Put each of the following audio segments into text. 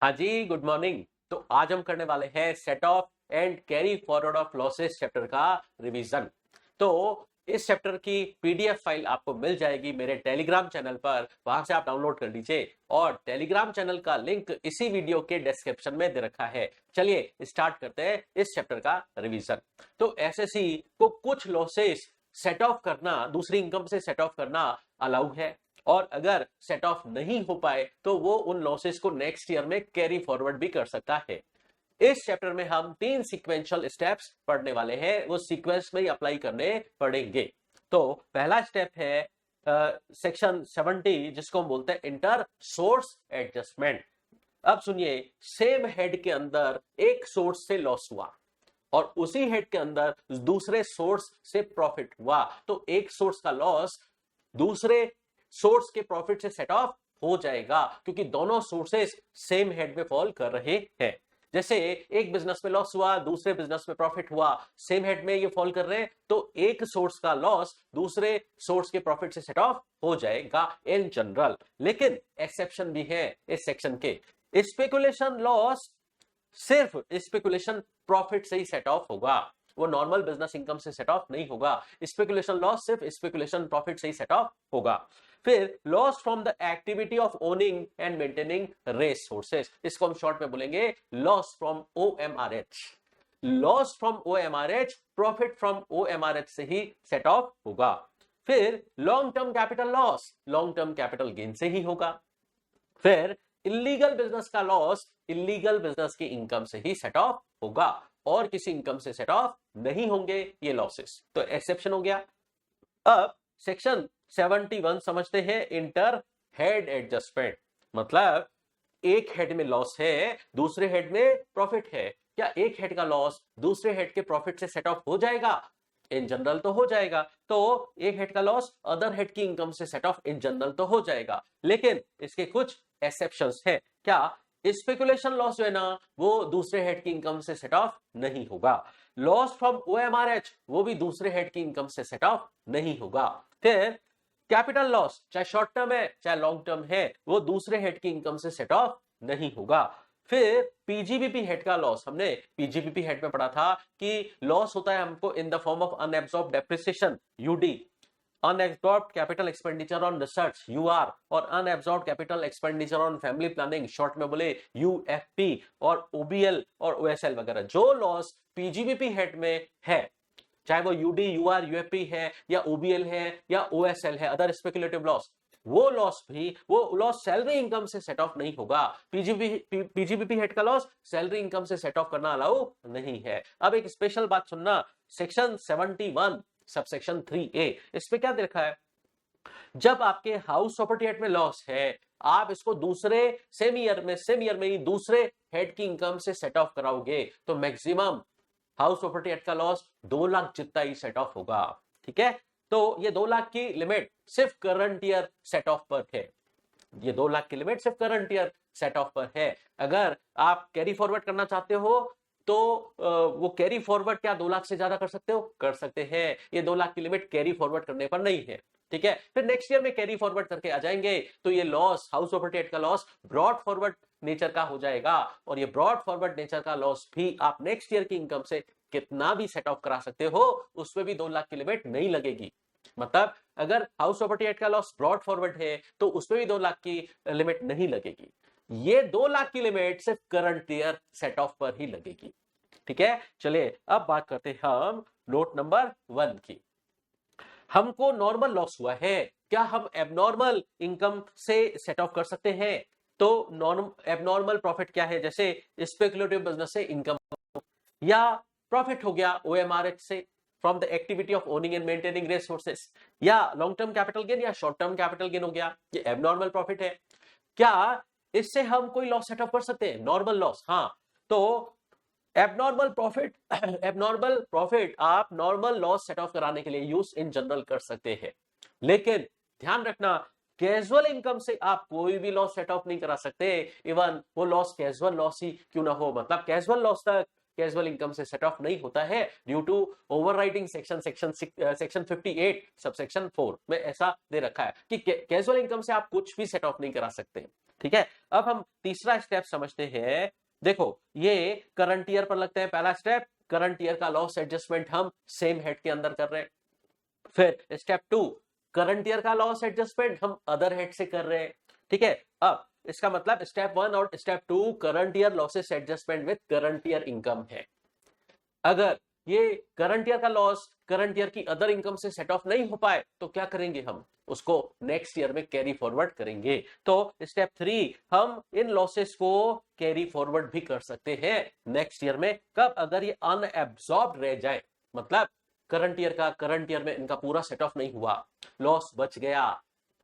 हाँ जी, good morning. तो आज हम करने वाले हैं set of and carry forward of losses chapter का रिवीजन। तो इस चैप्टर की पीडीएफ फाइल आपको मिल जाएगी मेरे टेलीग्राम चैनल पर, वहां से आप डाउनलोड कर लीजिए और टेलीग्राम चैनल का लिंक इसी वीडियो के डिस्क्रिप्शन में दे रखा है। चलिए स्टार्ट करते हैं इस चैप्टर का रिवीजन। तो एसएससी को कुछ लॉसेस सेट ऑफ करना, दूसरी इनकम से सेट ऑफ करना अलाउ है, और अगर सेट ऑफ नहीं हो पाए तो वो उन लॉसेस को नेक्स्ट ईयर में कैरी फॉरवर्ड भी कर सकता है। इस चैप्टर में हम 3 सीक्वेंशियल स्टेप्स पढ़ने वाले हैं, वो सीक्वेंस में ही अप्लाई करने पड़ेंगे। तो पहला स्टेप है सेक्शन 70, जिसको हम बोलते हैं इंटर सोर्स एडजस्टमेंट। अब सुनिए, सेम हेड के अंदर एक सोर्स से लॉस हुआ और उसी हेड के अंदर दूसरे सोर्स से प्रॉफिट हुआ, तो एक सोर्स का लॉस दूसरे सोर्स के प्रॉफिट से सेट ऑफ हो जाएगा, क्योंकि दोनों सोर्सेस सेम हेड में फॉल कर रहे हैं। जैसे एक बिजनेस में लॉस हुआ, दूसरे बिजनेस में प्रॉफिट हुआ, सेम हेड में ये फॉल कर रहे हैं, तो एक सोर्स का लॉस दूसरे सोर्स के प्रॉफिट से सेट ऑफ हो जाएगा इन जनरल। लेकिन एक्सेप्शन भी है इस सेक्शन के। स्पेकुलेशन लॉस सिर्फ स्पेकुलेशन प्रॉफिट से ही सेट ऑफ होगा, वो नॉर्मल बिजनेस इनकम से सेट ऑफ नहीं होगा। स्पेकुलेशन लॉस सिर्फ स्पेकुलेशन प्रॉफिट से ही सेट ऑफ होगा। फिर loss from the activity of owning and maintaining race horses, इसको हम शॉर्ट में बोलेंगे loss from OMRH. Loss from OMRH profit from OMRH से ही सेट ऑफ होगा। फिर long term capital loss long term capital gain से ही होगा। फिर इलीगल बिजनेस का लॉस इलीगल बिजनेस की इनकम से ही सेट ऑफ होगा, और किसी इनकम से सेट ऑफ नहीं होंगे ये लॉसेस। तो एक्सेप्शन हो गया। अब सेक्शन 71 समझते हैं, इंटर हेड एडजस्टमेंट। मतलब एक हेड में लॉस है, दूसरे हेड में प्रॉफिट है, क्या एक हेड का लॉस दूसरे हेड के प्रॉफिट से सेट ऑफ हो जाएगा? इन जनरल तो हो जाएगा। तो एक हेड का लॉस अदर हेड की इनकम से सेट ऑफ इन जनरल तो हो जाएगा, लेकिन इसके कुछ एक्सेप्शंस हैं। क्या? स्पेकुलेशन लॉस जो है ना, वो दूसरे हेड की इनकम से सेट ऑफ नहीं होगा। लॉस फ्रॉम ओएमआरएच वो भी दूसरे हेड की इनकम से सेट ऑफ नहीं होगा। फिर कैपिटल लॉस, चाहे शॉर्ट टर्म है चाहे लॉन्ग टर्म है, वो दूसरे हेड की इनकम से सेट ऑफ नहीं होगा। फिर पीजीबीपी हेड का लॉस, हमने पीजीबीपी हेड में पढ़ा था कि लॉस होता है हमको in the form of unabsorbed depreciation, UD, unabsorbed capital expenditure on research, UR, और unabsorbed capital expenditure on family planning, short में बोले यूएफपी, और ओबीएल और ओएसएल वगैरह। जो लॉस पीजीबीपी हेड में है, चाहे वो यूडी, यूआर, यूएफपी है या ओबीएल है या ओएसएल है, अदर स्पेकुलेटिव लॉस, वो लॉस सैलरी इनकम से सेट ऑफ नहीं होगा। पीजीबीपी हेड का लॉस सैलरी इनकम से सेट ऑफ करना अलाउ नहीं है। अब एक स्पेशल बात सुनना, सेक्शन 71 सबसेक्शन 3A, इस पे क्या देखा है? जब आपके हाउस प्रॉपर्टी एक्ट में लॉस है, आप इसको दूसरे सेम ईयर में ही दूसरे हेड की इनकम से सेट ऑफ कराओगे, तो मैक्सिमम हाउस प्रॉपर्टी एक्ट का लॉस 2 लाख जितना ही सेट ऑफ होगा। ठीक है, तो ये 2 लाख की लिमिट सिर्फ करंट ईयर सेट ऑफ पर है। ये 2 लाख की लिमिट सिर्फ करंट ईयर सेट ऑफ पर है। अगर आप कैरी फॉरवर्ड करना चाहते हो तो वो कैरी फॉरवर्ड क्या 2 लाख से ज्यादा कर सकते हो? कर सकते हैं। ये 2 लाख की लिमिट कैरी फॉरवर्ड करने पर नहीं है। ठीक है, फिर नेक्स्ट ईयर में कैरी फॉरवर्ड करके आ जाएंगे तो ये लॉस, हाउस प्रॉपर्टी एक्ट का लॉस ब्रॉड फॉरवर्ड नेचर का हो जाएगा, और ये ब्रॉड फॉरवर्ड नेचर का लॉस भी आप नेक्स्ट ईयर की इनकम से कितना भी सेट ऑफ करा सकते हो, उसमें भी 2 लाख की लिमिट नहीं लगेगी। मतलब अगर हाउस प्रॉपर्टी एक्ट का लॉस ब्रॉड फॉरवर्ड है तो उसमें भी 2 लाख की लिमिट नहीं लगेगी। ये 2 लाख की लिमिट सिर्फ करंट ईयर सेट ऑफ पर ही लगेगी। ठीक है, चलिए अब बात करते हैं हम नोट नंबर 1 की। हमको नॉर्मल लॉस हुआ है, क्या हम एबनॉर्मल इनकम से सेट ऑफ कर सकते हैं? तो एबनॉर्मल प्रॉफिट क्या है? जैसे स्पेकुलेटिव बिजनेस से इनकम, या प्रॉफिट हो गया ओएमआरएच से from the activity of owning and maintaining resources, या लॉन्ग टर्म कैपिटल गेन या शॉर्ट टर्म कैपिटल गेन हो गया, ये एबनॉर्मल प्रॉफिट है। क्या इससे हम कोई लॉस सेट ऑफ कर सकते हैं? नॉर्मल लॉस, हाँ। तो एबनॉर्मल प्रॉफिट आप नॉर्मल लॉस सेट ऑफ कराने के लिए यूज इन जनरल कर सकते हैं, लेकिन ध्यान रखना कैजुअल इनकम से आप कोई भी लॉस सेट ऑफ नहीं करा सकते, इवन वो लॉस कैजुअल लॉस ही क्यों ना हो। मतलब कैजुअल लॉस तक कैजुअल इनकम से सेट ऑफ नहीं होता है due to overriding section 58 subsection 4 में ऐसा दे रखा है कि कैजुअल इनकम से आप कुछ भी सेट ऑफ नहीं करा सकते। ठीक है, अब हम तीसरा स्टेप समझते हैं। देखो ये करंट ईयर पर लगते हैं। पहला स्टेप, करंट ईयर का लॉस एडजस्टमेंट हम सेम हेड के अंदर कर रहे हैं। फिर स्टेप 2, करंट ईयर का लॉस एडजस्टमेंट हम अदर हेड से कर रहे हैं। ठीक है, अब इसका मतलब स्टेप 1 और step 2 current year losses adjustment with current year income है। अगर ये करंट ईयर का लॉस करंट ईयर की अदर इनकम से सेट ऑफ नहीं हो पाए तो क्या करेंगे, हम उसको नेक्स्ट ईयर में कैरी फॉरवर्ड करेंगे। तो स्टेप 3, हम इन लॉसेस को कैरी फॉरवर्ड भी कर सकते हैं नेक्स्ट ईयर में। कब, अगर ये अनएब्सॉर्ब्ड रह जाए, मतलब करंट ईयर में इनका पूरा सेट ऑफ नहीं हुआ, लॉस बच गया,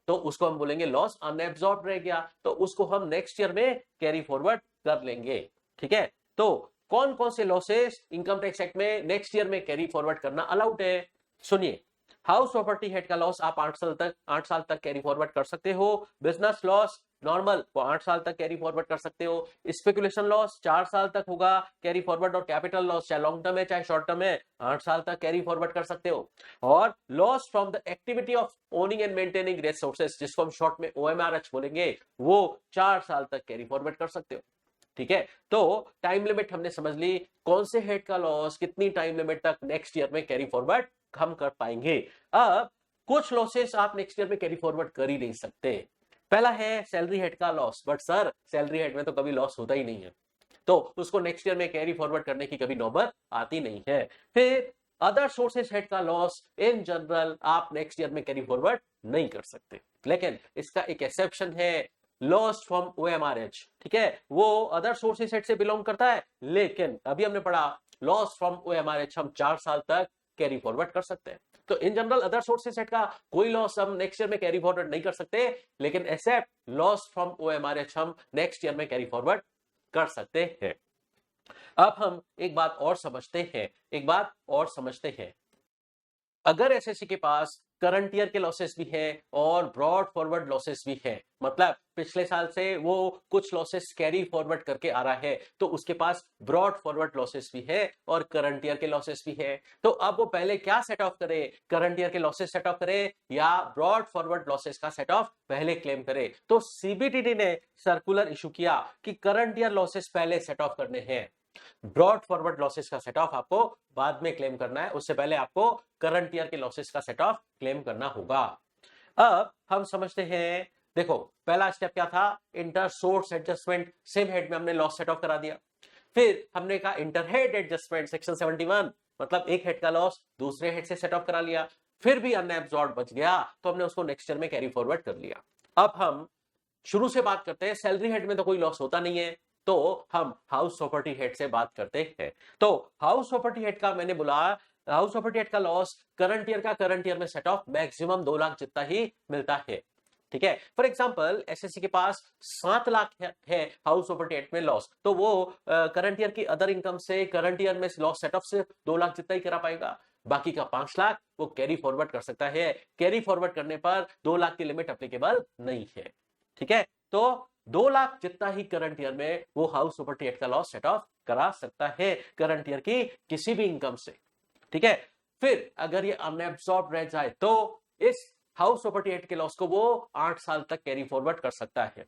तो उसको हम बोलेंगे लॉस अनएब्सॉर्ब्ड रह गया, तो उसको हम नेक्स्ट ईयर में कैरी फॉरवर्ड कर लेंगे। ठीक है, तो कौन कौन से लॉसेस इनकम टैक्स एक्ट में नेक्स्ट ईयर में कैरी फॉरवर्ड करना अलाउड है, सुनिए। हाउस प्रॉपर्टी हेड का लॉस आप 8 साल तक कैरी फॉरवर्ड कर सकते हो। बिजनेस लॉस नॉर्मल वो 8 साल तक कैरी फॉरवर्ड कर सकते हो। स्पेकुलेशन लॉस 4 साल तक होगा कैरी फॉरवर्ड, और कैपिटल लॉस चाहे लॉन्ग टर्म है चाहे शॉर्ट टर्म है 8 साल तक कैरी फॉरवर्ड कर सकते हो। और loss from the activity of owning and maintaining resources, जिसको हम शॉर्ट में OMRH बोलेंगे, वो 4 साल तक कैरी फॉरवर्ड कर सकते हो। ठीक है, तो टाइम लिमिट हमने समझ ली, कौन से हेड का लॉस कितनी टाइम लिमिट तक नेक्स्ट ईयर में कैरी फॉरवर्ड हम कर पाएंगे। अब कुछ लॉसेस आप नेक्स्ट ईयर में कैरी फॉरवर्ड कर ही नहीं सकते। पहला है सैलरी हेड का loss, but sir salary head में तो कभी लॉस होता ही नहीं है, तो उसको नेक्स्ट ईयर में कैरी फॉरवर्ड करने की कभी नौबत आती नहीं है। फिर अदर सोर्सेस हेड का लॉस इन जनरल आप नेक्स्ट ईयर में कैरी फॉरवर्ड नहीं कर सकते, लेकिन इसका एक एक्सेप्शन है, लॉस फ्रॉम OMRH। ठीक है, वो अदर सोर्सेस हेड से बिलोंग करता है, लेकिन अभी हमने पढ़ा लॉस फ्रॉम OMRH हम 4 साल तक कैरी फॉरवर्ड कर सकते हैं। तो in general other sources head का कोई लॉस हम नेक्स्ट ईयर में कैरी फॉरवर्ड नहीं कर सकते, लेकिन एक्सेप्ट लॉस फ्रॉम OMRH हम नेक्स्ट ईयर में कैरी फॉरवर्ड कर सकते हैं। अब हम एक बात और समझते हैं, अगर एसएससी के पास करंट ईयर के लॉसेस भी है और ब्रॉड फॉरवर्ड लॉसेस भी है, मतलब पिछले साल से वो कुछ लॉसेस कैरी फॉरवर्ड करके आ रहा है, तो उसके पास ब्रॉड फॉरवर्ड लॉसेस भी है और करंट ईयर के लॉसेस भी है। तो अब वो पहले क्या सेट ऑफ करे, करंट ईयर के लॉसेस सेट ऑफ करे या ब्रॉड फॉरवर्ड लॉसेस का सेट ऑफ पहले क्लेम करे। तो सीबीडीटी ने सर्कुलर इशू किया कि करंट ईयर लॉसेस पहले सेट ऑफ करने हैं, ब्रॉड फॉरवर्ड लॉसेस का सेट ऑफ आपको बाद में क्लेम करना है, उससे पहले आपको करंट ईयर के लॉसेस का सेट ऑफ क्लेम करना होगा। अब हम समझते हैं, देखो पहला स्टेप क्या था, inter source adjustment, same head में हमने लॉस सेट ऑफ करा दिया। फिर हमने कहा इंटर हेड एडजस्टमेंट, सेक्शन 71, मतलब एक हेड का लॉस दूसरे हेड से सेट ऑफ करा लिया, फिर भी अनएब्सॉर्ब्ड बच गया तो हमने उसको नेक्स्ट ईयर में कैरी फॉरवर्ड कर लिया। अब हम शुरू से बात करते हैं, सैलरी हेड में तो कोई लॉस होता नहीं है, तो हम हाउस प्रॉपर्टी हेड से बात करते हैं। तो हाउस प्रॉपर्टी हेड का मैंने बोला, हाउस प्रॉपर्टी हेड का लॉस करंट ईयर में सेट ऑफ मैक्सिमम 2 लाख जितना ही मिलता है। ठीक है, फॉर एग्जांपल एसएससी के पास 7 लाख है हाउस प्रॉपर्टी हेड में लॉस, तो वो करंट ईयर की अदर इनकम से करंट ईयर में लॉस सेट ऑफ से 2 लाख जितना ही करा पाएगा, बाकी का 5 लाख वो कैरी फॉरवर्ड कर सकता है। कैरी फॉरवर्ड करने पर 2 लाख की लिमिट एप्लीकेबल नहीं है। ठीक है, तो 2 लाख जितना ही करंट ईयर में वो हाउस प्रॉपर्टी एक्ट का लॉस सेट ऑफ करा सकता है करंट ईयर की किसी भी इनकम से। ठीक है, फिर अगर ये अनएब्सॉर्ब रह जाए तो इस हाउस प्रॉपर्टी एक्ट के लॉस को वो 8 साल तक कैरी फॉरवर्ड कर सकता है।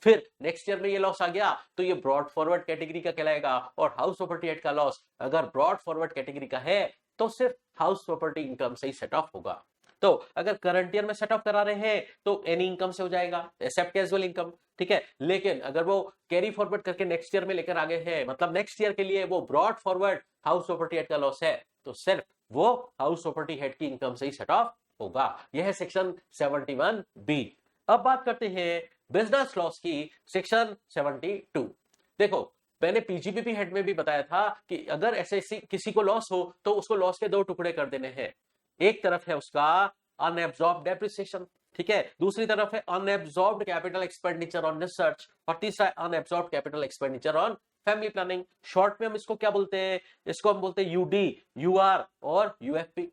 फिर नेक्स्ट ईयर में ये लॉस आ गया तो ये ब्रॉड फॉरवर्ड कैटेगरी का कहलाएगा, और हाउस प्रॉपर्टी एक्ट का लॉस अगर ब्रॉड फॉरवर्ड कैटेगरी का है तो सिर्फ हाउस प्रॉपर्टी इनकम से ही सेट ऑफ होगा। तो अगर करंट ईयर में सेट ऑफ करा रहे हैं तो एनी इनकम से हो जाएगा, एक्सेप्ट कैजुअल इनकम। ठीक है, लेकिन अगर वो कैरी फॉरवर्ड करके नेक्स्ट ईयर में लेकर आगे हैं, मतलब नेक्स्ट ईयर के लिए वो brought forward house property head का लॉस है, तो सिर्फ वो हाउस प्रॉपर्टी हेड की इनकम से ही सेट ऑफ होगा। यह है सेक्शन 71B। अब बात करते हैं बिजनेस लॉस की, सेक्शन 72। देखो मैंने पीजीबीपी हेड में भी बताया था कि अगर ऐसे किसी को लॉस हो तो उसको लॉस के 2 टुकड़े कर देने हैं, एक तरफ है उसका अनएब्सॉर्ब्ड डेप्रिसिएशन, ठीक है, दूसरी तरफ है unabsorbed capital expenditure on research, और तीसरा unabsorbed capital expenditure on family planning. Short में हम इसको क्या बोलते हैं, इसको हम बोलते हैं यूडी, यूआर और यूएफपी।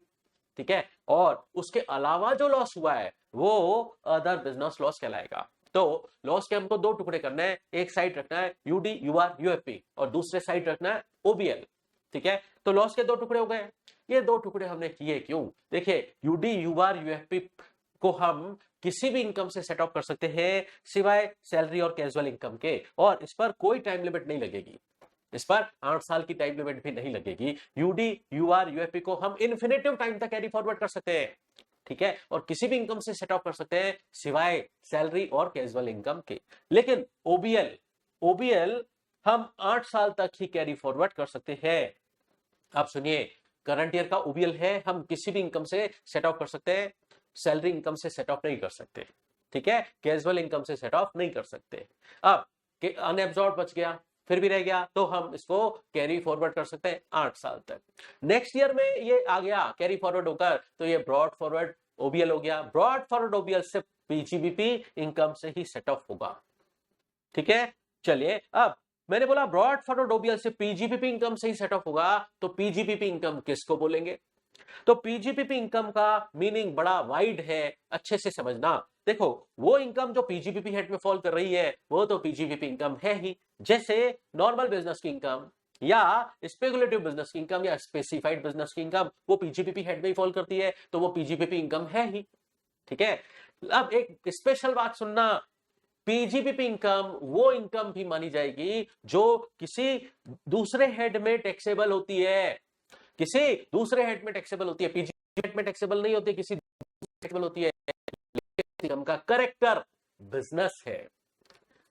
ठीक है, और उसके अलावा जो लॉस हुआ है वो अदर बिजनेस लॉस कहलाएगा। तो लॉस के हमको 2 टुकड़े करना है, एक साइड रखना है यूडी, यूआर, यूएफपी, और दूसरे साइड रखना है ओबीएल। ठीक है, तो लॉस के 2 टुकड़े हो गए। ये 2 टुकड़े हमने किए क्यों, देखिए यूडी, यूआर, यूएफपी को हम किसी भी इनकम से सेट ऑफ कर सकते हैं सिवाय सैलरी और कैजुअल इनकम के, और इस पर कोई टाइम लिमिट नहीं लगेगी। इस पर 8 साल की टाइम लिमिट भी नहीं लगेगी। यूडी, यूआर, यूएफपी को हम इन्फिनेटिव टाइम तक कैरी फॉरवर्ड कर सकते हैं, ठीक है, और किसी भी इनकम से सेट ऑफ कर सकते हैं सिवाय सैलरी और कैजुअल इनकम के। लेकिन ओबीएल, ओबीएल हम 8 साल तक ही कैरी फॉरवर्ड कर सकते हैं। आप सुनिए, करंट ईयर का ओबीएल है, हम किसी भी इनकम से सेट ऑफ कर सकते हैं, सैलरी इनकम से सेट ऑफ नहीं कर सकते, ठीक है, कैजुअल इनकम से सेट ऑफ नहीं कर सकते। अब अनएब्जॉर्ब बच गया, फिर भी रह गया, तो हम इसको कैरी फॉरवर्ड कर सकते हैं 8 साल तक। नेक्स्ट ईयर में ये आ गया कैरी फॉरवर्ड होकर, तो ये ब्रॉड फॉरवर्ड ओबीएल हो गया। ब्रॉड फॉरवर्ड ओबीएल से पीजीबीपी इनकम से ही सेट ऑफ होगा, ठीक है। चलिए, अब मैंने बोला ब्रॉड फॉरवर्ड ओबीएल से पीजीबीपी इनकम से ही सेट ऑफ होगा, तो पीजीबीपी इनकम किसको बोलेंगे? तो पीजीबीपी इनकम का मीनिंग बड़ा वाइड है, अच्छे से समझना। देखो, वो इनकम जो पीजीबीपी हेड में फॉल कर रही है वो तो पीजीबीपी इनकम है ही, जैसे नॉर्मल बिजनेस की इनकम या स्पेकुलेटिव बिजनेस की इनकम या स्पेसिफाइड बिजनेस की इनकम, वो पीजीबीपी हेड में ही फॉल करती है, तो वो पीजीबीपी इनकम है ही, ठीक है। अब एक स्पेशल बात सुनना, पीजीबीपी इनकम वो इनकम भी मानी जाएगी जो किसी दूसरे हेड में टैक्सेबल होती है, किसी दूसरे हेड में टैक्सेबल होती है। पीजीबीपी हेड में टैक्सेबल नहीं होती, किसी टैक्सेबल होती है। इनकम का करेक्टर बिजनेस है,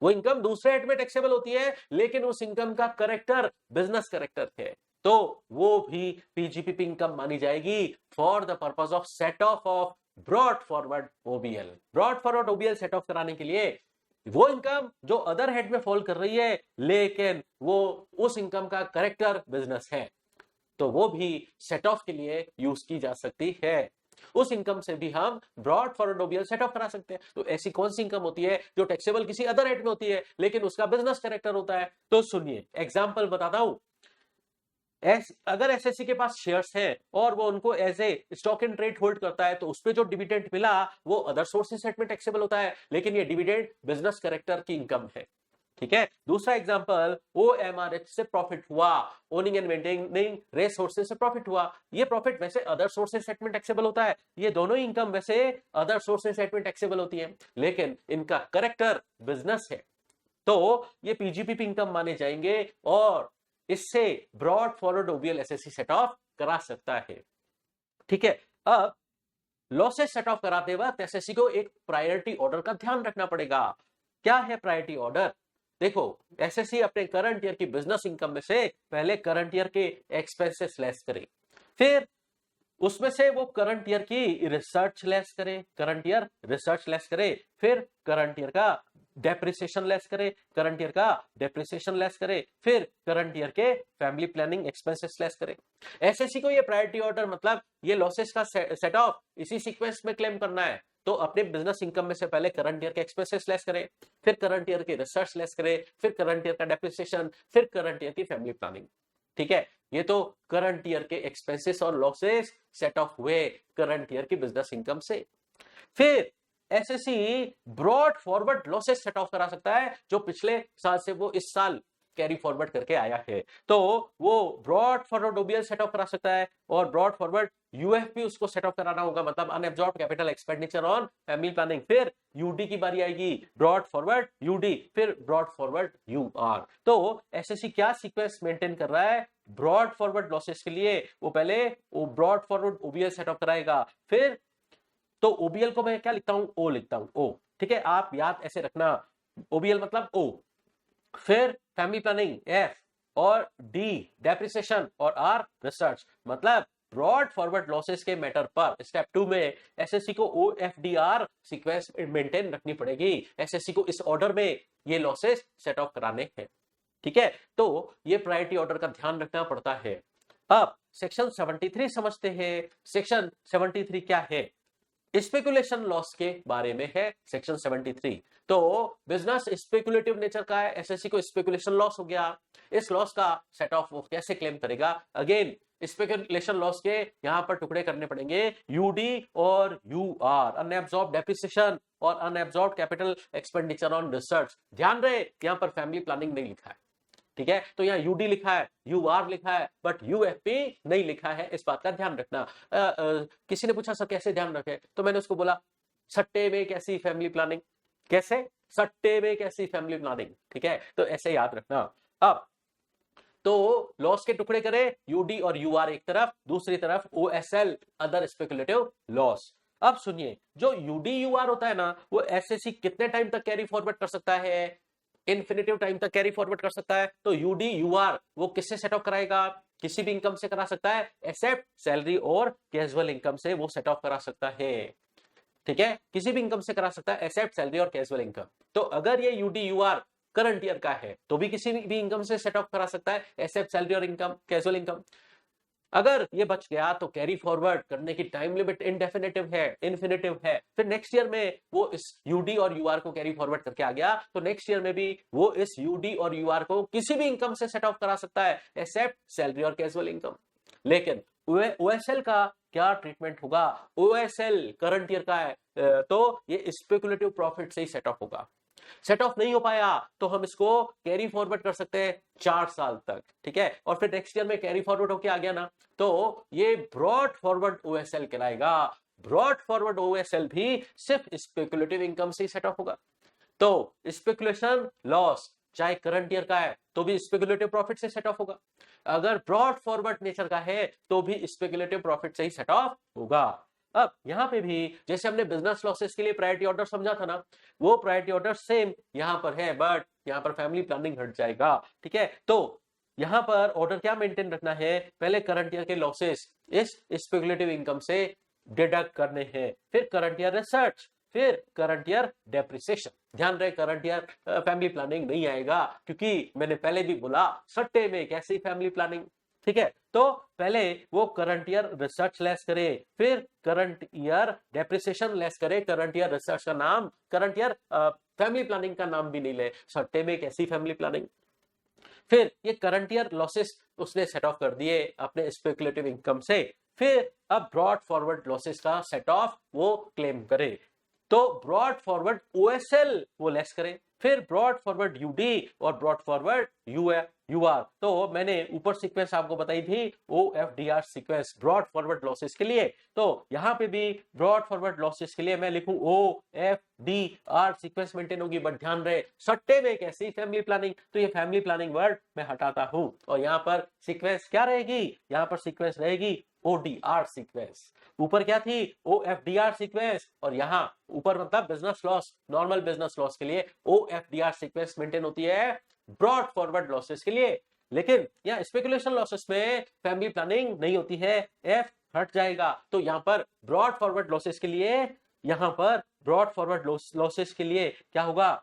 वो इनकम दूसरे हेड में टैक्सेबल होती है, लेकिन उस इनकम का करेक्टर बिजनेस करेक्टर है, तो वो भी पीजीबीपी इनकम मानी जाएगी for the purpose of set off brought forward OBL. Brought forward OBL set off कराने के लिए वो इनकम जो अदर हेड में फॉल कर रही है, लेकिन वो उस इनकम का करेक्टर बिजनेस है, तो वो भी सेट ऑफ के लिए यूज की जा सकती है। उस इनकम से भी हम broad forward OBL set off करा सकते हैं। तो ऐसी कौन सी इनकम होती है जो टैक्सेबल किसी अदर हेड में होती है, लेकिन उसका बिजनेस कैरेक्टर होता है? तो सुनिए, एग्जांपल बताता हूं। अगर एसएससी के पास शेयर्स हैं और वो उनको as a stock in trade hold करता है, तो उसपे जो डिविडेंड मिला वो अदर सोर्सेस सेट में टैक्सेबल होता है, लेकिन ये डिविडेंड बिजनेस कैरेक्टर की इनकम है, ठीक है। दूसरा एग्जांपल, ओएमआरएच से प्रॉफिट हुआ, owning and maintaining race horses से प्रॉफिट हुआ, ये प्रॉफिट वैसे अदर सोर्सेस सेट में टैक्सेबल होता है, ये दोनों इनकम वैसे अदर सोर्सेस सेट में टैक्सेबल होती है, लेकिन इनका कैरेक्टर बिजनेस है, तो ये पीजीबीपी इनकम माने जाएंगे और इससे brought forward OBL SSC set off करा सकता है, ठीक है। अब लॉसेस सेट ऑफ कराते वक्त एसएससी को एक प्रायोरिटी ऑर्डर का ध्यान रखना पड़ेगा। क्या है प्रायोरिटी ऑर्डर? देखो, एसएससी अपने करंट ईयर की बिजनेस इनकम में से पहले करंट ईयर के एक्सपेंसेस लेस करे, फिर उसमें से वो करंट ईयर की रिसर्च लेस करे, करंट ईयर रिसर्च लेस करे, फिर करंट ईयर का डेप्रिसिएशन लेस करे, करंट ईयर का डेप्रिसिएशन लेस करे, फिर करंट ईयर के फैमिली प्लानिंग एक्सपेंसेस लेस करे। एसएससी को ये प्रायोरिटी ऑर्डर मतलब ये लॉसेस का सेट ऑफ इसी सीक्वेंस में क्लेम करना है, तो अपने बिजनेस इनकम में से पहले करंट ईयर के एक्सपेंसेस लेस करे, फिर करंट ईयर की रिसर्च लेस करे, फिर करंट ईयर का डेप्रिसिएशन, फिर करंट ईयर की फैमिली प्लानिंग, ठीक है। ये तो करंट ईयर के एक्सपेंसेस और लॉसेस सेट ऑफ हुए करंट ईयर की बिजनेस इनकम से। फिर SSC brought forward losses set off करा सकता है जो पिछले साल से वो इस साल कैरी फॉरवर्ड करके आया है, तो वो broad forward OBL set off करा सकता है, और ब्रॉड फॉरवर्ड यूएफपी उसको सेट ऑफ कराना होगा, मतलब unabsorbed capital expenditure on family planning. फिर यूडी की बारी आएगी, ब्रॉड फॉरवर्ड यूडी, फिर ब्रॉड फॉरवर्ड यूआर। तो एसएससी क्या सीक्वेंस मेंटेन कर रहा है? ब्रॉड फॉरवर्ड लॉसेस के लिए वो पहले वो broad forward OBL set of कराएगा, फिर तो ओबीएल को मैं क्या लिखता हूं? ओ लिखता हूं, ओ, ठीक है। आप याद ऐसे रखना, ओबीएल मतलब ओ, फिर फैमिली प्लानिंग एफ, और डी डेप्रिसिएशन, और आर रिसर्च। मतलब ब्रॉड फॉरवर्ड लॉसेस के मैटर पर स्टेप 2 में एसएससी को ओएफडीआर सीक्वेंस मेंटेन रखनी पड़ेगी। एसएससी को इस ऑर्डर में ये लॉसेस सेट ऑफ कराने हैं, ठीक है। तो ये प्रायोरिटी ऑर्डर का ध्यान रखना पड़ता है। अब सेक्शन 73 समझते हैं। सेक्शन 73 क्या है? स्पेकुलेशन लॉस के बारे में है सेक्शन 73। तो बिजनेस स्पेकुलेटिव नेचर का है, एसएससी को स्पेकुलेशन लॉस हो गया, इस लॉस का सेट ऑफ वो कैसे क्लेम करेगा? अगेन स्पेकुलेशन लॉस के यहां पर टुकड़े करने पड़ेंगे, यूडी और यूआर, अनएब्सॉर्ब्ड डेप्रिसिएशन और unabsorbed capital expenditure on research. ध्यान रहे यहां पर फैमिली प्लानिंग नहीं लिखा है, ठीक है। तो यहाँ यूडी लिखा है, यूआर लिखा है, बट यूएफपी नहीं लिखा है, इस बात का ध्यान रखना। किसी ने पूछा सर कैसे ध्यान रखे, तो मैंने उसको बोला सट्टे में कैसी फैमिली प्लानिंग, कैसे सट्टे में कैसी फैमिली प्लानिंग, ठीक है, तो ऐसे याद रखना। अब तो लॉस के टुकड़े करें, यूडी और यूआर एक तरफ, दूसरी तरफ ओएसएल अदर स्पेकुलेटिव लॉस। अब सुनिए, जो यूडी यूआर होता है ना, वो एसएससी कितने टाइम तक कैरी फॉरवर्ड कर सकता है, इन्फिनिटिव टाइम तक कैरी फॉरवर्ड कर सकता है। तो यूडी यूआर वो किससे सेट ऑफ कराएगा, किसी भी इनकम से करा सकता है, एक्सेप्ट सैलरी और कैजुअल इनकम से वो सेट ऑफ करा सकता है, ठीक है, किसी भी इनकम से करा सकता है एक्सेप्ट सैलरी और कैजुअल इनकम। तो अगर ये यूडी यूआर करंट ईयर का है तो भी किसी भी इनकम से सेट ऑफ करा सकता है एक्सेप्ट सैलरी और इनकम, कैजुअल इनकम। अगर ये बच गया तो कैरी फॉरवर्ड करने की टाइम लिमिट इनडेफिनेटिव है, इन्फिनिटिव है। फिर नेक्स्ट ईयर में वो इस यूडी और यूआर को कैरी फॉरवर्ड करके आ गया तो नेक्स्ट ईयर में भी वो इस यूडी और यूआर को किसी भी इनकम से सेट ऑफ करा सकता है एक्सेप्ट सैलरी और कैजुअल इनकम। लेकिन ओएसएल का क्या ट्रीटमेंट होगा, ओएसएल करंट ईयर का है तो ये स्पेकुलेटिव प्रॉफिट से ही सेट ऑफ होगा। सेट ऑफ नहीं हो पाया तो हम इसको कैरी फॉरवर्ड कर सकते हैं 4 साल तक, ठीक है, और फिर नेक्स्ट ईयर में कैरी फॉरवर्ड होके आ गया ना तो ये ब्रॉड फॉरवर्ड ओएसएल कहलाएगा। ब्रॉड फॉरवर्ड ओएसएल भी सिर्फ स्पेकुलेटिव इनकम से ही सेट ऑफ होगा। तो स्पेकुलेशन लॉस चाहे करंट ईयर का है तो भी स्पेकुलेटिव प्रॉफिट से सेट ऑफ होगा, अगर ब्रॉड फॉरवर्ड नेचर का है तो भी स्पेकुलेटिव प्रॉफिट से ही सेट ऑफ होगा। अब यहां पे भी जैसे हमने बिजनेस लॉसेस के लिए प्रायोरिटी ऑर्डर समझा था ना, वो प्रायोरिटी ऑर्डर सेम यहां पर है, बट यहां पर फैमिली प्लानिंग हट जाएगा, ठीक है। तो यहां पर ऑर्डर क्या मेंटेन रखना है, पहले करंट ईयर के लॉसेस इस स्पेकुलेटिव इनकम से डिडक्ट करने हैं, फिर करंट ईयर रिसर्च, फिर करंट ईयर डेप्रिसिएशन। ध्यान रहे करंट ईयर फैमिली प्लानिंग नहीं आएगा क्योंकि मैंने पहले भी बोला सट्टे में कैसी फैमिली प्लानिंग, ठीक है। तो पहले वो करंट ईयर रिसर्च लेस करे, फिर करंट ईयर डेप्रिसिएशन लेस करे, करंट ईयर रिसर्च का नाम करंट ईयर फैमिली प्लानिंग का नाम भी नहीं ले, सट्टे में कैसी फैमिली प्लानिंग। फिर ये करंट ईयर लॉसेस उसने सेट ऑफ कर दिए अपने स्पेकुलेटिव इनकम से, फिर अब ब्रॉड फॉरवर्ड लॉसेस का सेट ऑफ वो क्लेम करे, तो ब्रॉड फॉरवर्ड ओएसएल वो लेस करे, फिर ब्रॉड फॉरवर्ड यूडी और ब्रॉड फॉरवर्ड यूआर। तो मैंने ऊपर सीक्वेंस आपको बताई थी ओएफडीआर सीक्वेंस ब्रॉड फॉरवर्ड लॉसेस के लिए, तो यहां पे भी ब्रॉड फॉरवर्ड लॉसेस के लिए मैं लिखूं ओएफडीआर सीक्वेंस मेंटेन होगी, बट ध्यान रहे सट्टे में कैसी फैमिली प्लानिंग, तो ये फैमिली प्लानिंग वर्ड मैं हटाता हूं और यहां पर सीक्वेंस क्या रहेगी, यहां पर सीक्वेंस रहेगी ओडीआर सीक्वेंस। ऊपर क्या थी ओएफडीआर सीक्वेंस और यहां ऊपर मतलब business loss, normal business loss के लिए ओएफडीआर सीक्वेंस मेंटेन होती है ब्रॉड फॉरवर्ड लॉसेस के लिए, लेकिन यहाँ स्पेकुलेशन लॉसेस में फैमिली प्लानिंग नहीं होती है, एफ हट जाएगा। तो यहाँ पर ब्रॉड फॉरवर्ड लॉसेस के लिए, यहाँ पर ब्रॉड फॉरवर्ड लॉसेस के लिए क्या होगा,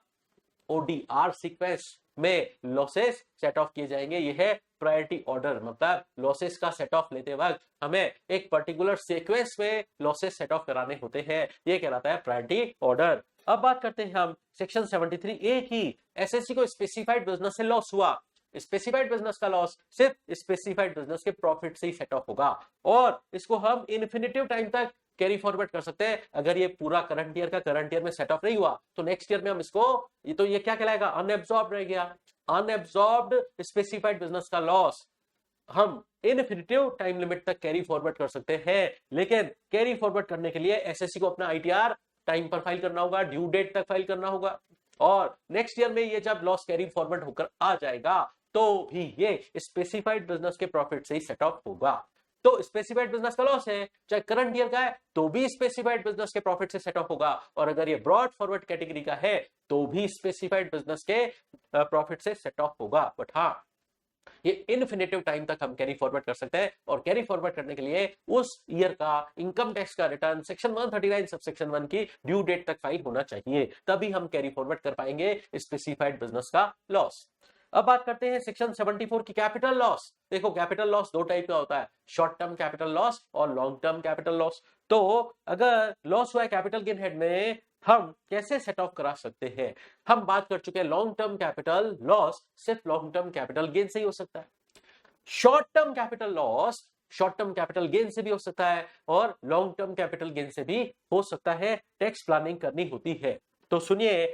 ओडीआर सीक्वेंस में लॉसेस सेट ऑफ किए जाएंगे। यह है प्रायोरिटी ऑर्डर, मतलब लॉसेस का सेट ऑफ लेते वक्त हमें एक पर्टिकुलर सीक्वेंस में लॉसेस सेट ऑफ कराने होते हैं, ये कहलाता है प्रायोरिटी ऑर्डर। अब बात करते हैं हम सेक्शन 73A की। एसएससी को स्पेसिफाइड बिजनेस से लॉस हुआ, स्पेसिफाइड बिजनेस का लॉस सिर्फ स्पेसिफाइड बिजनेस के प्रॉफिट से ही सेट ऑफ होगा और इसको हम इन्फिनिटिव टाइम तक कैरी फॉरवर्ड कर सकते हैं। अगर ये पूरा करंट ईयर का करंट ईयर में सेट ऑफ नहीं हुआ तो नेक्स्ट ईयर में हम इसको, तो ये क्या कहलाएगा, अनएब्सॉर्ब्ड रह गया। अनएब्सॉर्ब्ड स्पेसिफाइड बिजनेस का लॉस हम इनफिनिटिव टाइम लिमिट तक कैरी फॉरवर्ड कर सकते हैं, लेकिन कैरी फॉरवर्ड करने के लिए एसएससी को अपना आईटीआर टाइम पर फाइल करना होगा, ड्यू डेट तक फाइल करना होगा और नेक्स्ट ईयर में ये जब लॉस कैरी फॉरवर्ड होकर आ जाएगा तो भी ये स्पेसिफाइड बिजनेस के प्रॉफिट से ही सेट ऑफ होगा। तो स्पेसिफाइड बिजनेस का लॉस है चाहे करंट ईयर का है तो भी स्पेसिफाइड बिजनेस के प्रॉफिट से सेट ऑफ होगा, और अगर ये ब्रॉड फॉरवर्ड कैटेगरी का है तो भी स्पेसिफाइड बिजनेस के प्रॉफिट से सेट ऑफ होगा। बट हाँ, ये इनफिनिटिव टाइम तक हम कैरी फॉरवर्ड कर सकते हैं और कैरी फॉरवर्ड करने के लिए उस ईयर का इनकम टैक्स का रिटर्न सेक्शन 139 सबसेक्शन 1 की ड्यू डेट तक फाइल होना चाहिए, तभी हम कैरी फॉरवर्ड कर पाएंगे स्पेसिफाइड बिजनेस का लॉस। अब बात करते हैं सेक्शन 74 की कैपिटल लॉस। देखो कैपिटल लॉस दो टाइप का होता है, शॉर्ट टर्म कैपिटल लॉस और लॉन्ग टर्म कैपिटल लॉस। तो अगर लॉस हुआ है कैपिटल गेन हेड में, हम कैसे सेट ऑफ करा सकते हैं, हम बात कर चुके हैं लॉन्ग टर्म कैपिटल लॉस सिर्फ लॉन्ग टर्म कैपिटल गेन से ही हो सकता है। Short term capital loss short term capital gain से भी हो सकता है और लॉन्ग टर्म कैपिटल गेन से भी हो सकता है, टैक्स प्लानिंग करनी होती है। तो सुनिए,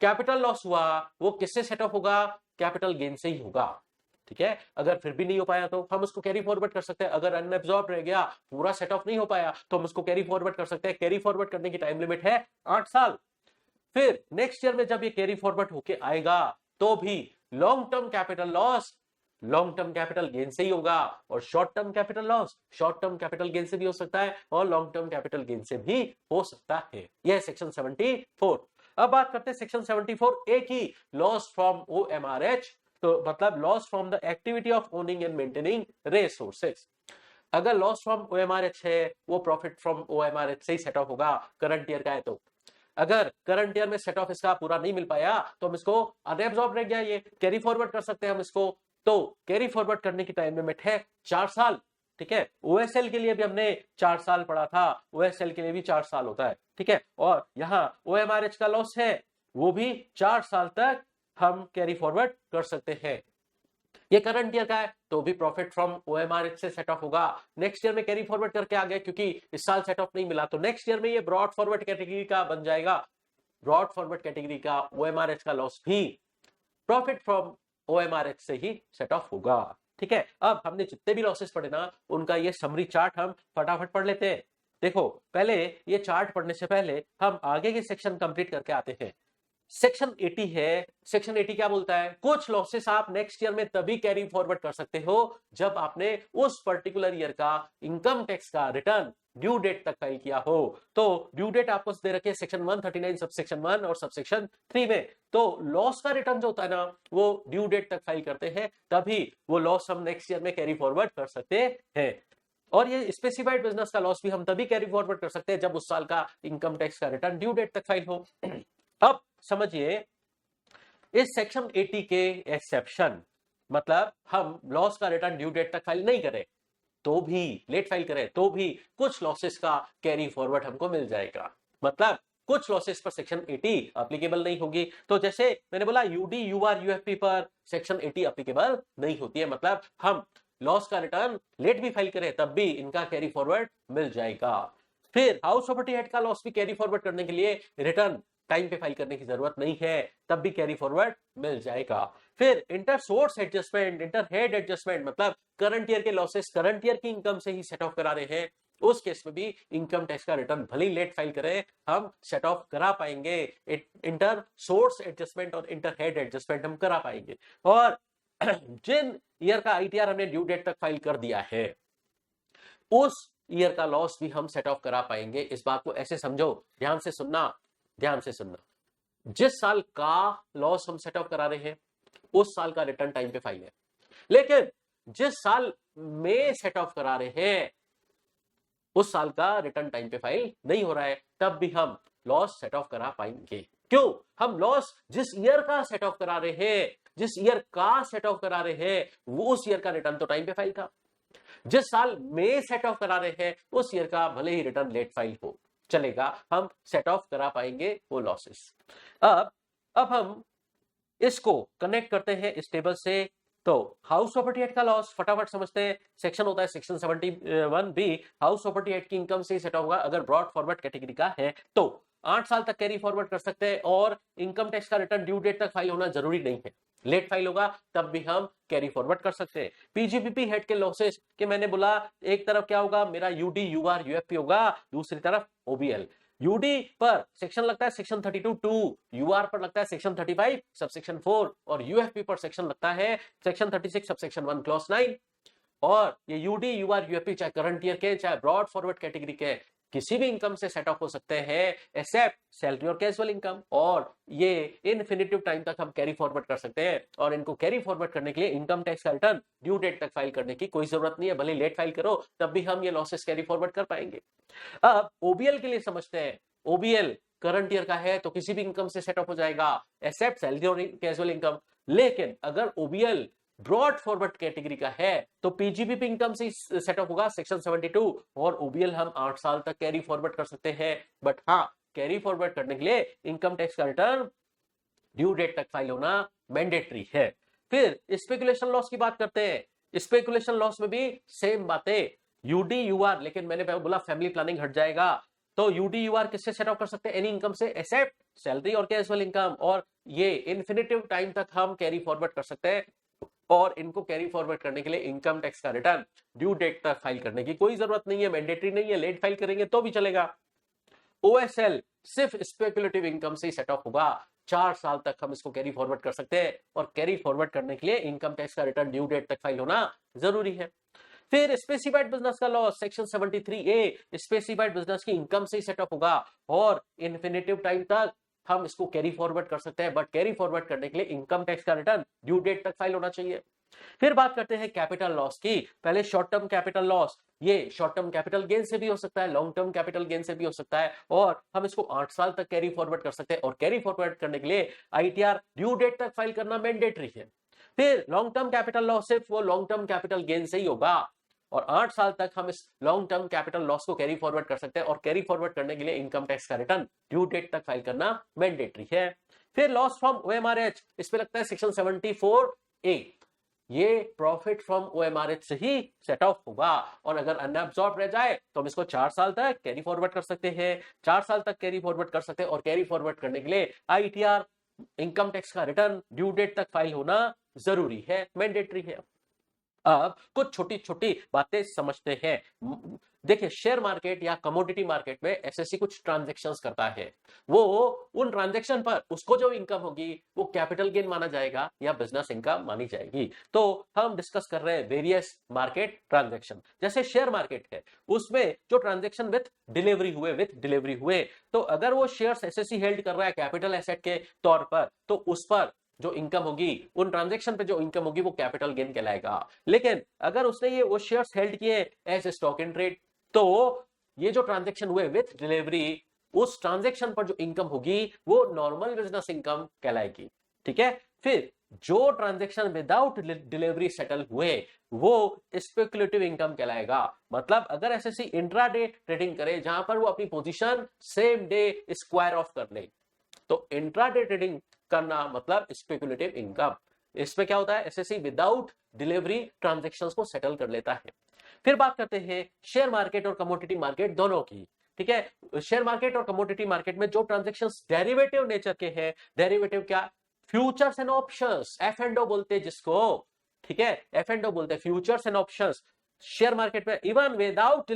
कैपिटल लॉस हुआ वो किससे सेट ऑफ होगा, कैपिटल गेन से ही होगा, ठीक है। अगर फिर भी नहीं हो पाया तो हम उसको कैरी फॉरवर्ड कर सकते हैं। अगर अनएब्सॉर्ब रह गया, पूरा सेट ऑफ नहीं हो पाया, तो हम उसको कैरी फॉरवर्ड कर सकते हैं। कैरी फॉरवर्ड करने की टाइम लिमिट है 8 साल। फिर नेक्स्ट ईयर में जब ये कैरी फॉरवर्ड होके आएगा तो भी long term capital loss long term capital gain से ही होगा, और short term capital loss short term capital gain से भी हो सकता है, और लॉन्ग टर्म कैपिटल गेन से भी हो सकता है। यह सेक्शन 74। अब बात करते हैं सेक्शन 74 ए की, लॉस फ्रॉम OMRH। तो मतलब loss from the activity of owning and maintaining resources. अगर लॉस फ्रॉम OMRH है, वो प्रॉफिट फ्रॉम OMRH से ही सेट ऑफ होगा, करंट ईयर का है तो। अगर करंट ईयर में सेट ऑफ इसका पूरा नहीं मिल पाया तो हम इसको अनएब्सॉर्ब रह गया, ये कैरी फॉरवर्ड कर सकते हैं हम इसको। तो कैरी फॉरवर्ड करने की टाइम लिमिट है 4 साल। ठीक है, OSL के लिए भी हमने 4 साल पढ़ा था, OSL के लिए भी 4 साल होता है। ठीक है, और यहाँ OMRH का लॉस है, वो भी 4 साल तक हम कैरी फॉरवर्ड कर सकते हैं। ये करंट ईयर का है तो भी प्रॉफिट फ्रॉम OMRH से सेट ऑफ होगा। नेक्स्ट ईयर में कैरी फॉरवर्ड करके आ गया, क्योंकि इस साल सेट ऑफ नहीं मिला, तो नेक्स्ट ईयर में ये ब्रॉड फॉरवर्ड कैटेगरी का बन जाएगा। ब्रॉड फॉरवर्ड कैटेगरी का OMRH का लॉस भी प्रॉफिट फ्रॉम OMRH से ही सेट ऑफ होगा। ठीक है, अब हमने जितने भी लॉसेस पढ़े ना, उनका ये समरी चार्ट हम फटाफट पढ़ लेते हैं। देखो, पहले ये चार्ट पढ़ने से पहले हम आगे के सेक्शन कंप्लीट करके आते हैं। सेक्शन 80 है। सेक्शन 80 क्या बोलता है? कुछ लॉसेस आप नेक्स्ट ईयर में तभी कैरी फॉरवर्ड कर सकते हो जब आपने उस पर्टिकुलर ईयर का इनकम टैक्स का रिटर्न ड्यू डेट तक फाइल किया हो। तो ड्यू डेट आपको दे रखे सेक्शन 139 सबसेक्शन 1 और सबसेक्शन 3 में। तो लॉस का रिटर्न जो होता है ना, वो ड्यू डेट तक फाइल करते हैं, तभी वो लॉस हम नेक्स्ट ईयर में कैरी फॉरवर्ड कर सकते हैं। और ये स्पेसिफाइड बिजनेस का लॉस भी हम तभी कैरी फॉरवर्ड कर सकते हैं जब उस साल का इनकम टैक्स का रिटर्न ड्यू डेट तक फाइल हो। अब समझिए, इस सेक्शन 80 के एक्सेप्शन, मतलब हम लॉस का रिटर्न ड्यू डेट तक फाइल नहीं करें तो भी, लेट फाइल करें तो भी कुछ लॉसेस का कैरी फॉरवर्ड हमको मिल जाएगा। मतलब कुछ लॉसेस पर सेक्शन 80 एप्लीकेबल नहीं होगी। तो जैसे मैंने बोला UD UR UFP पर सेक्शन 80 एप्लीकेबल नहीं होती है, मतलब हम लॉस का रिटर्न लेट भी फाइल करें तब भी इनका कैरी फॉरवर्ड मिल जाएगा। फिर हाउस प्रॉपर्टी हेड का लॉस भी कैरी फॉरवर्ड करने के लिए रिटर्न टाइम पे फाइल करने की जरूरत नहीं है, तब भी कैरी फॉरवर्ड मिल जाएगा। फिर inter source adjustment, inter head adjustment, मतलब करंट ईयर के लॉसेस करंट ईयर की इनकम से ही सेट ऑफ करा रहे हैं, उस केस में भी इनकम टैक्स का रिटर्न भले ही लेट फाइल करें, हम सेट ऑफ करा पाएंगे। इंटर सोर्स एडजस्टमेंट और इंटर हेड एडजस्टमेंट हम करा पाएंगे। और जिन ईयर का ITR हमने ड्यू डेट तक फाइल कर दिया है, उस ईयर का लॉस भी हम सेट ऑफ करा पाएंगे। इस बात को ऐसे समझो, ध्यान से सुनना, ध्यान से सुनना। जिस साल का लॉस हम सेट ऑफ करा रहे हैं, उस साल का रिटर्न टाइम पे फाइल है, लेकिन जिस साल में सेट ऑफ करा रहे हैं, उस साल का रिटर्न टाइम पे फाइल नहीं हो रहा है, तब भी हम लॉस सेट ऑफ करा पाएंगे। क्यों? हम लॉस जिस ईयर का सेट ऑफ करा रहे हैं, जिस ईयर का सेट ऑफ करा रहे हैं, वो उस ईयर का रिटर्न तो टाइम पे फाइल था। जिस साल में सेट ऑफ करा रहे हैं, उस ईयर का भले ही रिटर्न लेट फाइल हो, चलेगा, हम सेट ऑफ करा पाएंगे वो लॉसेस। अब हम इसको कनेक्ट करते हैं इस टेबल से। तो हाउस प्रॉपर्टी एक्ट का लॉस फटाफट समझते हैं। सेक्शन होता है section 71B, house property act की इनकम से ही सेट होगा। अगर ब्रॉड फॉरवर्ड कैटेगरी का है तो 8 साल तक कैरी फॉरवर्ड कर सकते हैं, और इनकम टैक्स का रिटर्न ड्यू डेट तक फाइल होना जरूरी नहीं है, लेट फाइल होगा तब भी हम कैरी फॉरवर्ड कर सकते हैं। PGBP हेड के लॉसेस के मैंने बोला, एक तरफ क्या होगा मेरा UD UR UFP होगा, दूसरी तरफ OBL। UD पर सेक्शन लगता है सेक्शन 32(2), UR पर लगता है सेक्शन 35 सबसेक्शन 4, और UFP पर सेक्शन लगता है सेक्शन 36 सबसेक्शन 1 क्लॉज 9। और ये UD UR UFP चाहे करंट ईयर के चाहे ब्रॉड फॉरवर्ड कैटेगरी के किसी भी इनकम से सेट ऑफ हो सकते हैं, एक्सेप्ट सैलरी और कैजुअल इनकम, और ये इनफिनिटिव टाइम तक हम कैरी फॉरवर्ड कर सकते हैं। और इनको कैरी फॉरवर्ड करने के लिए इनकम टैक्स का रिटर्न ड्यू डेट तक फाइल करने की कोई जरूरत नहीं है, भले लेट फाइल करो तब भी हम ये लॉसेस कैरी फॉरवर्ड कर पाएंगे। अब OBL के लिए समझते हैं। OBL करंट ईयर का है तो किसी भी इनकम से सेट ऑफ हो जाएगा, एक्सेप्ट सैलरी और कैजुअल इनकम। लेकिन अगर OBL ब्रॉड फॉरवर्ड कैटेगरी का है तो PGBP इनकम से सेट ऑफ होगा सेक्शन 72, और OBL हम 8 साल तक कैरी फॉरवर्ड कर सकते हैं। बट हाँ, कैरी फॉरवर्ड करने के लिए इनकम टैक्स का रिटर्न ड्यू डेट तक फाइल होना मैंडेटरी है। फिर स्पेकुलेशन लॉस की बात करते हैं। स्पेकुलेशन लॉस में भी सेम बातें, UD UR, लेकिन मैंने बोला फैमिली प्लानिंग हट जाएगा, तो UD UR किससे सेट ऑफ कर सकते हैं? एनी इनकम से एक्सेप्ट सैलरी और कैजुअल इनकम, और ये इन्फिनिटिव टाइम तक हम कैरी फॉरवर्ड कर सकते हैं। और इनको कैरी फॉरवर्ड करने के लिए इनकम टैक्स का रिटर्न ड्यू डेट तक फाइल करने की कोई जरूरत नहीं है, मैंडेटरी नहीं है, लेट फाइल करेंगे तो भी चलेगा। ओएसएल सिर्फ स्पेकुलेटिव इनकम से ही सेट ऑफ होगा, 4 साल तक हम इसको कैरी फॉरवर्ड कर सकते हैं और कैरी फॉरवर्ड करने के लिए इनकम टैक्स का रिटर्न ड्यू डेट तक फाइल होना जरूरी है। फिर स्पेसिफाइड बिजनेस का loss section 73A, specified business की इनकम से ही सेट ऑफ होगा और इन्फिनिटिव टाइम तक हम इसको कैरी फॉरवर्ड कर सकते हैं, बट कैरी फॉरवर्ड करने के लिए इनकम टैक्स का रिटर्न ड्यू डेट तक फाइल होना चाहिए। फिर बात करते हैं कैपिटल लॉस की। पहले शॉर्ट टर्म कैपिटल लॉस, ये शॉर्ट टर्म कैपिटल गेन से भी हो सकता है, लॉन्ग टर्म कैपिटल गेन से भी हो सकता है और हम इसको 8 साल तक कैरी फॉरवर्ड कर सकते हैं और कैरी फॉरवर्ड करने के लिए आईटीआर ड्यू डेट तक फाइल करना मैंडेटरी है। फिर लॉन्ग टर्म कैपिटल लॉस सिर्फ वो लॉन्ग टर्म कैपिटल गेन से ही होगा और 8 साल तक हम इस लॉन्ग टर्म कैपिटल लॉस को कैरी फॉरवर्ड कर सकते हैं और कैरी फॉरवर्ड करने के लिए इनकम टैक्स का रिटर्न ड्यू डेट तक फाइल करना मैंडेटरी है। फिर लॉस फ्रॉम ओएमआरएच, इस पे लगता है सेक्शन 74A, ये प्रॉफिट फ्रॉम ओएमआरएच से ही सेट ऑफ होगा और अगर अनअब्सॉर्ब रह जाए तो हम इसको 4 साल तक कैरी फॉरवर्ड कर सकते हैं, 4 साल तक कैरी फॉरवर्ड कर सकते हैं और कैरी फॉरवर्ड करने के लिए आईटीआर इनकम टैक्स का रिटर्न ड्यू डेट तक फाइल होना जरूरी है, मैंडेटरी है। अब कुछ छोटी छोटी बातें समझते हैं। देखिए, शेयर मार्केट या कमोडिटी मार्केट में एसएससी कुछ ट्रांजैक्शंस करता है, वो उन ट्रांजैक्शन पर उसको जो इनकम होगी वो कैपिटल गेन माना जाएगा या बिजनेस इनकम मानी जाएगी। तो हम डिस्कस कर रहे हैं वेरियस मार्केट ट्रांजैक्शन। जैसे शेयर मार्केट है, उसमें जो ट्रांजैक्शन विथ डिलीवरी हुए, तो अगर वो शेयर्स एसएससी हेल्ड कर रहा है कैपिटल एसेट के तौर पर, तो उस पर जो इनकम होगी, उन ट्रांजैक्शन पे जो इनकम होगी वो कैपिटल गेन कहलाएगा। लेकिन अगर उसने ये वो शेयर्स हेल्ड किए एज स्टॉक इन ट्रेड, तो ये जो ट्रांजैक्शन हुए विथ डिलीवरी, उस ट्रांजैक्शन पर जो इनकम होगी वो नॉर्मल बिजनेस इनकम कहलाएगी। ठीक है। फिर जो ट्रांजैक्शन विदाउट डिलीवरी सेटल हुए वो स्पेकुलेटिव इनकम कहलाएगा। मतलब अगर एसएससी इंट्राडे ट्रेडिंग करे जहां पर वो अपनी position same day square of कर ले, तो इंट्राडे ट्रेडिंग करना मतलब स्पेकुलेटिव इनकम। इसमें क्या होता है, एसएससी विदाउट डिलीवरी ट्रांजैक्शंस को सेटल कर लेता है। फिर बात करते हैं शेयर मार्केट और कमोडिटी मार्केट दोनों की। ठीक है, शेयर मार्केट और कमोडिटी मार्केट में जो ट्रांजैक्शंस डेरिवेटिव नेचर के हैं, डेरिवेटिव क्या, futures and options, F and O बोलते हैं जिसको। ठीक है, एफ एंड ओ बोलते हैं futures and options. Share market में इवन विदाउट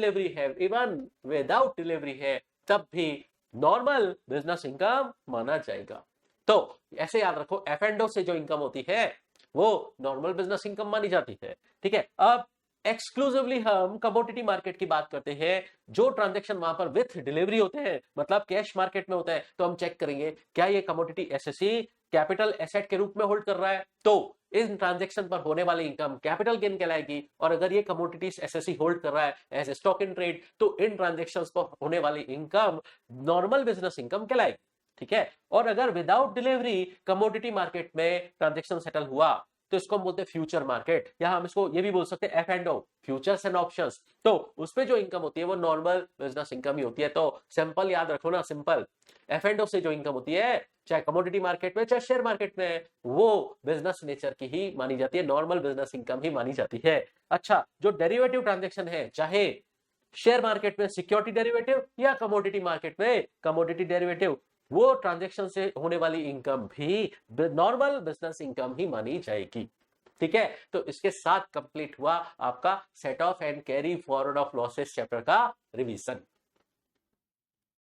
डिलीवरी है तब भी नॉर्मल बिजनेस इनकम माना जाएगा। तो ऐसे याद रखो, एफ एंड ओ से जो इनकम होती है वो नॉर्मल बिजनेस इनकम मानी जाती है। ठीक है। अब एक्सक्लूसिवली हम कमोडिटी मार्केट की बात करते हैं, जो ट्रांजैक्शन वहां पर विथ डिलीवरी होते हैं, मतलब कैश मार्केट में होता है, तो हम चेक करेंगे क्या ये कमोडिटी एसएससी कैपिटल एसेट के रूप में होल्ड कर रहा है, तो इस ट्रांजैक्शन पर होने वाली इनकम कैपिटल गेन कहलाएगी। और अगर ये कमोडिटीज एसएससी होल्ड कर रहा है एज स्टॉक इन ट्रेड, तो इन ट्रांजैक्शंस पर होने वाली इनकम नॉर्मल बिजनेस इनकम कहलाएगी। ठीक है। और अगर विदाउट डिलीवरी कमोडिटी मार्केट में ट्रांजैक्शन सेटल हुआ तो इसको हम बोलते हैं फ्यूचर मार्केट, या हम इसको ये भी बोल सकते हैं F and O, futures and options. तो उसपे जो इनकम होती है वो नॉर्मल बिजनेस इनकम ही होती है। तो सिंपल याद रखो ना, सिंपल, एफ एंड ओ से जो इनकम होती है चाहे कमोडिटी मार्केट में चाहे शेयर मार्केट में, वो बिजनेस नेचर की ही मानी जाती है, नॉर्मल बिजनेस इनकम ही मानी जाती है। अच्छा, जो डेरिवेटिव ट्रांजैक्शन है, चाहे शेयर मार्केट में सिक्योरिटी डेरिवेटिव या कमोडिटी मार्केट में कमोडिटी डेरिवेटिव, वो ट्रांजैक्शन से होने वाली इनकम भी नॉर्मल बिजनेस इनकम ही मानी जाएगी। ठीक है। तो इसके साथ कंप्लीट हुआ आपका set of and carry forward of losses chapter का रिवीजन।